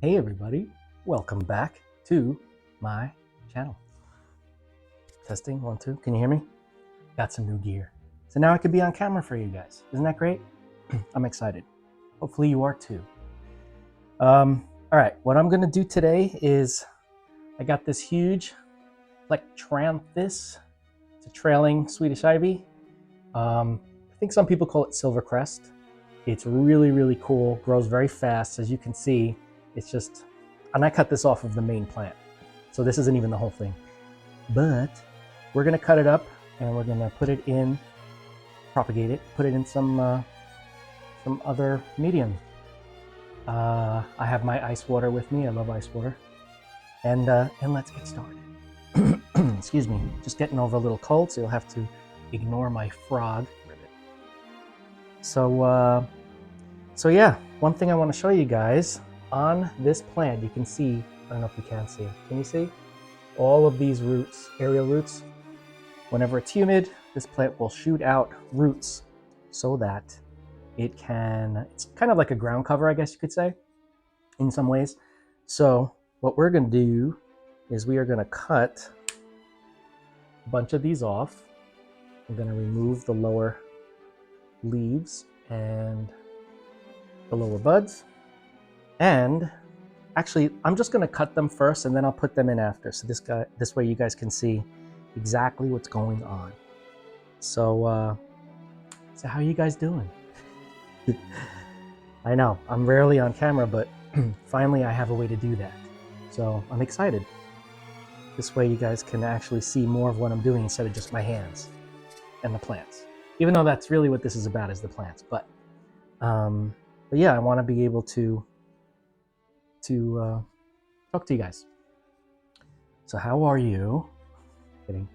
Hey everybody, welcome back to my channel. Testing, 1, 2, can you hear me? Got some new gear. So now I could be on camera for you guys. Isn't that great? I'm excited. Hopefully you are too. All right, what I'm gonna do today is I got this huge Plectranthus. It's a trailing Swedish ivy. I think some people call it silvercrest. It's really, really cool, grows very fast. As you can see, it's just, and I cut this off of the main plant. So this isn't even the whole thing, but we're gonna cut it up and we're gonna put it in, propagate it, put it in some other medium. I have my ice water with me. I love ice water. And let's get started. Excuse me, just getting over a little cold, so you'll have to ignore my frog. So yeah, one thing I want to show you guys on this plant, you can see, I don't know if you can see, can you see? All of these roots, aerial roots. Whenever it's humid, this plant will shoot out roots so that it can, it's kind of like a ground cover, I guess you could say, in some ways. So what we're going to do is we are going to cut a bunch of these off. I'm going to remove the lower leaves and the lower buds. And actually, I'm just going to cut them first and then I'll put them in after. So this way you guys can see exactly what's going on. So how are you guys doing? I know I'm rarely on camera, but finally I have a way to do that. So I'm excited. This way you guys can actually see more of what I'm doing instead of just my hands and the plants. Even though that's really what this is about, is the plants. But yeah, I want to be able to talk to you guys. So how are you? Kidding.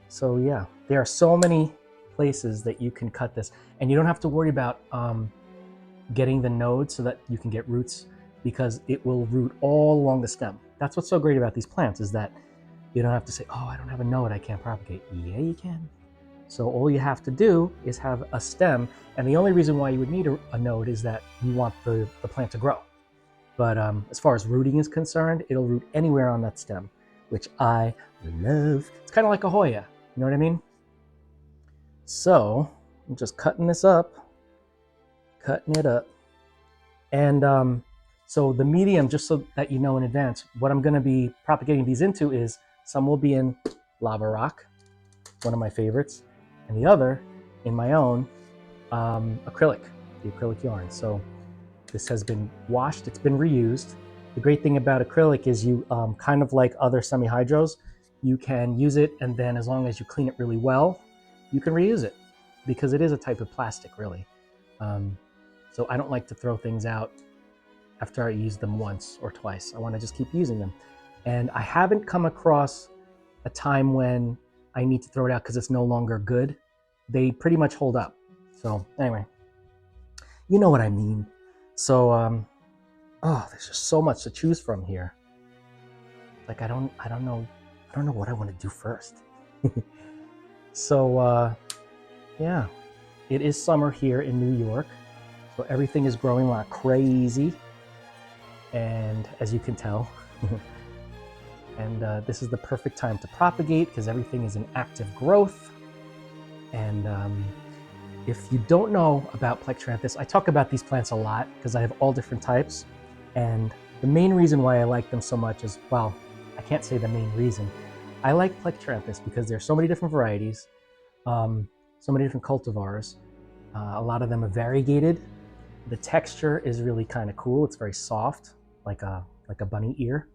So yeah, there are so many places that you can cut this, and you don't have to worry about getting the node so that you can get roots, because it will root all along the stem. That's what's so great about these plants, is that you don't have to say, oh, I don't have a node, I can't propagate. Yeah, you can. So all you have to do is have a stem, and the only reason why you would need a node is that you want the plant to grow. But as far as rooting is concerned, it'll root anywhere on that stem, which I love. It's kind of like a Hoya, you know what I mean? So I'm just cutting this up, cutting it up. And so the medium, just so that you know in advance, what I'm going to be propagating these into is, some will be in lava rock, one of my favorites, and the other in my own acrylic, the acrylic yarn. So this has been washed, it's been reused. The great thing about acrylic is you, kind of like other semi-hydros, you can use it, and then as long as you clean it really well, you can reuse it, because it is a type of plastic, really. So I don't like to throw things out after I use them once or twice. I want to just keep using them. And I haven't come across a time when I need to throw it out because it's no longer good. They pretty much hold up. So anyway, you know what I mean. So oh, there's just so much to choose from here. Like I don't know what I want to do first. So yeah, it is summer here in New York, so everything is growing like crazy, and as you can tell. And this is the perfect time to propagate because everything is in active growth. And if you don't know about Plectranthus, I talk about these plants a lot because I have all different types. And the main reason why I like them so much is, well, I can't say the main reason. I like Plectranthus because there's so many different varieties, so many different cultivars. A lot of them are variegated. The texture is really kind of cool. It's very soft, like a bunny ear.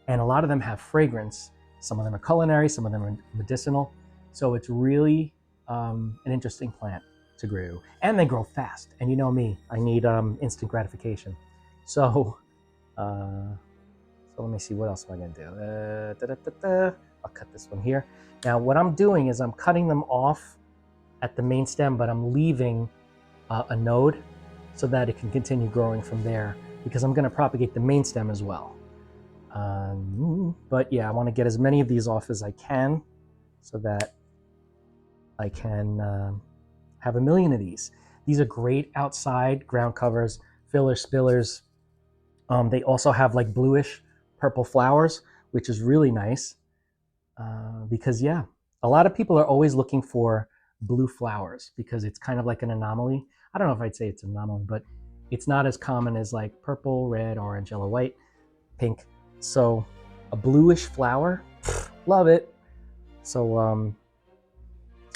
And a lot of them have fragrance. Some of them are culinary, some of them are medicinal. So it's really an interesting plant to grow. And they grow fast. And you know me, I need instant gratification. So let me see, what else am I gonna do? I'll cut this one here. Now what I'm doing is I'm cutting them off at the main stem, but I'm leaving a node so that it can continue growing from there, because I'm gonna propagate the main stem as well. But yeah, I want to get as many of these off as I can so that I can have a million of these. These are great outside ground covers, fillers, spillers. They also have like bluish purple flowers, which is really nice because, yeah, a lot of people are always looking for blue flowers because it's kind of like an anomaly. I don't know if I'd say it's an anomaly, but it's not as common as like purple, red, orange, yellow, white, pink. So a bluish flower, love it. So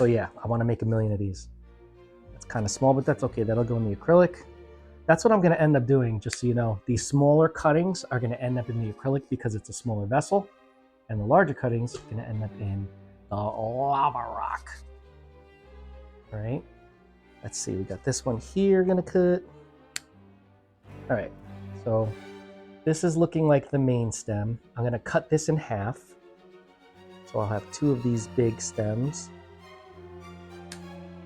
yeah, I want to make a million of these. It's kind of small, but that's okay. That'll go in the acrylic. That's what I'm going to end up doing, just so you know. These smaller cuttings are going to end up in the acrylic because it's a smaller vessel, and the larger cuttings are going to end up in the lava rock. All right, let's see. We got this one here going to cut. All right, so this is looking like the main stem. I'm going to cut this in half. So I'll have two of these big stems.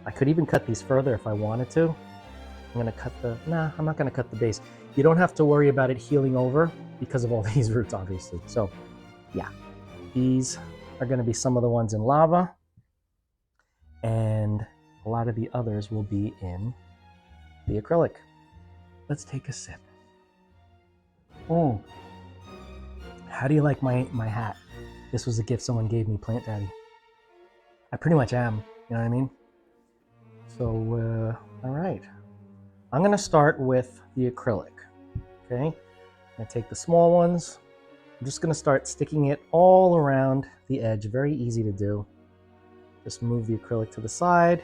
I could even cut these further if I wanted to. I'm going to cut the, nah, I'm not going to cut the base. You don't have to worry about it healing over because of all these roots, obviously. So yeah, these are going to be some of the ones in lava, and a lot of the others will be in the acrylic. Let's take a sip. Oh, how do you like my hat? This was a gift someone gave me, Plant Daddy. I pretty much am, you know what I mean? So, all right. I'm gonna start with the acrylic, okay? I'm gonna take the small ones. I'm just gonna start sticking it all around the edge. Very easy to do. Just move the acrylic to the side.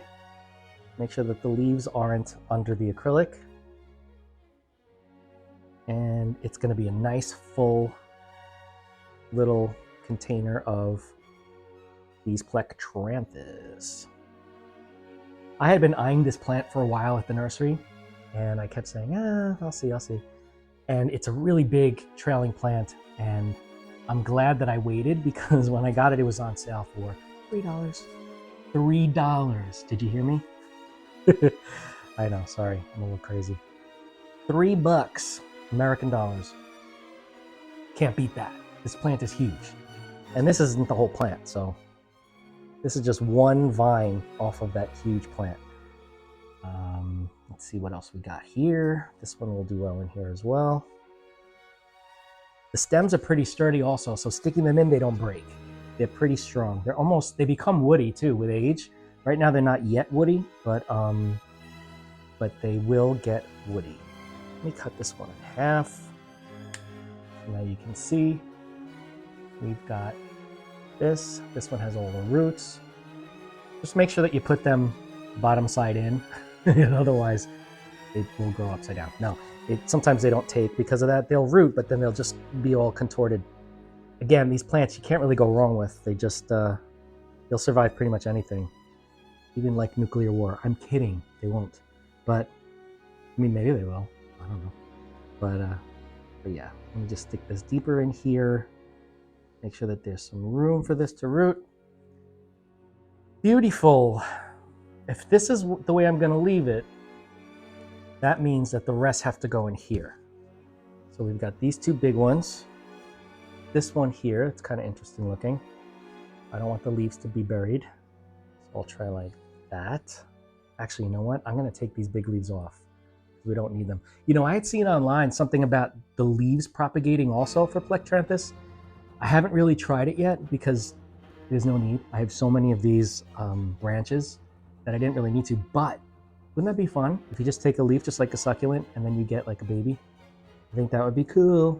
Make sure that the leaves aren't under the acrylic. And it's gonna be a nice full little container of these Plectranthus. I had been eyeing this plant for a while at the nursery, and I kept saying, I'll see. And it's a really big trailing plant, and I'm glad that I waited because when I got it, it was on sale for $3. $3. Did you hear me? I know, sorry, I'm a little crazy. $3, American dollars. Can't beat that. This plant is huge. And this isn't the whole plant, so this is just one vine off of that huge plant. Let's see what else we got here. This one will do well in here as well. The stems are pretty sturdy also, so sticking them in, they don't break. They're pretty strong. They become woody too with age. Right now they're not yet woody, but they will get woody. Let me cut this one in half. So now you can see we've got this. This one has all the roots. Just make sure that you put them bottom side in. Otherwise, it will grow upside down. No, sometimes they don't take because of that. They'll root, but then they'll just be all contorted. Again, these plants you can't really go wrong with. They just, they'll survive pretty much anything. Even like nuclear war. I'm kidding. They won't. But, I mean, maybe they will. I don't know. But yeah, let me just stick this deeper in here. Make sure that there's some room for this to root. Beautiful. If this is the way I'm going to leave it, that means that the rest have to go in here. So we've got these two big ones. This one here, it's kind of interesting looking. I don't want the leaves to be buried. So I'll try like that. Actually, you know what? I'm going to take these big leaves off. We don't need them. You know, I had seen online something about the leaves propagating also for Plectranthus. I haven't really tried it yet because there's no need. I have so many of these branches that I didn't really need to, but wouldn't that be fun if you just take a leaf just like a succulent and then you get like a baby? I think that would be cool.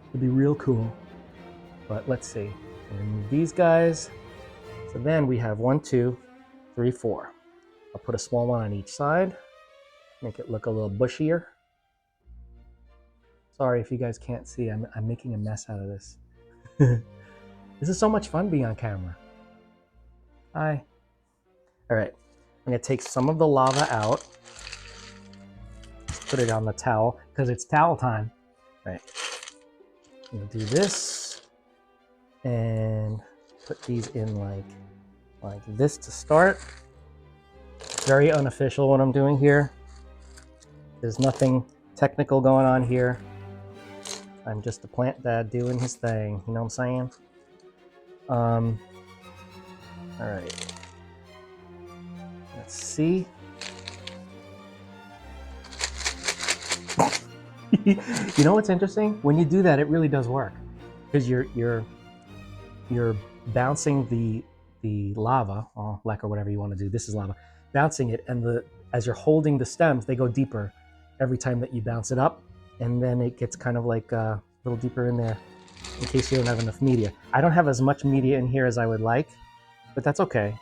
It'd be real cool. But let's see. Remove these guys. So then we have 1, 2, 3, 4. I'll put a small one on each side. Make it look a little bushier. Sorry if you guys can't see. I'm making a mess out of this. This is so much fun being on camera. Hi. All right. I'm going to take some of the lava out. Put it on the towel because it's towel time. All right. I'm going to do this and put these in like this to start. Very unofficial what I'm doing here. There's nothing technical going on here. I'm just a plant dad doing his thing. You know what I'm saying? All right. Let's see. You know what's interesting? When you do that, it really does work because you're bouncing the lava, or leck or whatever you want to do. This is lava, bouncing it, and as you're holding the stems, they go deeper every time that you bounce it up, and then it gets kind of like a little deeper in there in case you don't have enough media. I don't have as much media in here as I would like, but that's okay.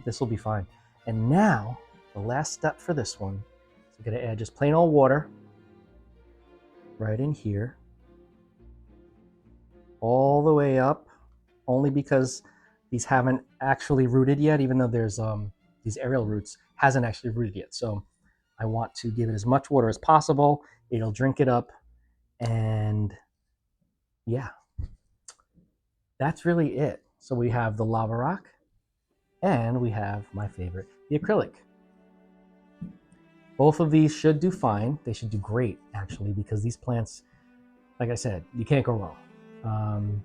This will be fine. And now the last step for this one, so I'm gonna add just plain old water right in here, all the way up, only because these haven't actually rooted yet, even though there's these aerial roots hasn't actually rooted yet. So I want to give it as much water as possible. It'll drink it up, and yeah, that's really it. So we have the lava rock, and we have my favorite, the acrylic. Both of these should do fine. They should do great, actually, because these plants, like I said, you can't go wrong.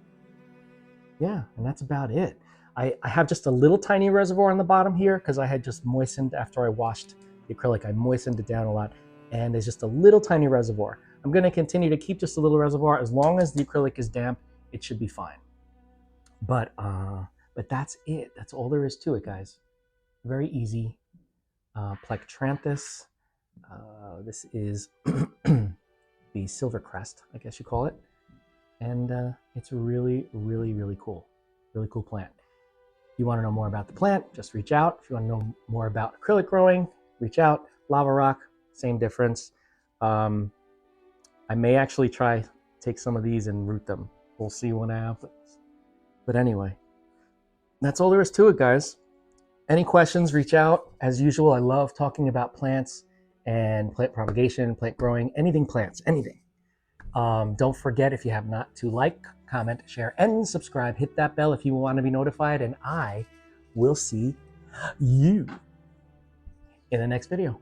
Yeah, and that's about it. I have just a little tiny reservoir on the bottom here because I had just moistened after I washed the acrylic. I moistened it down a lot, and there's just a little tiny reservoir. I'm going to continue to keep just a little reservoir. As long as the acrylic is damp, it should be fine. But that's it. That's all there is to it, guys. Very easy. Plectranthus. This is the silver crest, I guess you call it. And it's really, really, really cool. Really cool plant. If you want to know more about the plant, just reach out. If you want to know more about acrylic growing, reach out. Lava rock, same difference. I may actually take some of these and root them. We'll see what happens. But anyway, that's all there is to it, guys. Any questions, reach out. As usual, I love talking about plants and plant propagation, plant growing, anything plants, anything. Don't forget, if you have not, to like, comment, share, and subscribe. Hit that bell if you want to be notified, and I will see you in the next video.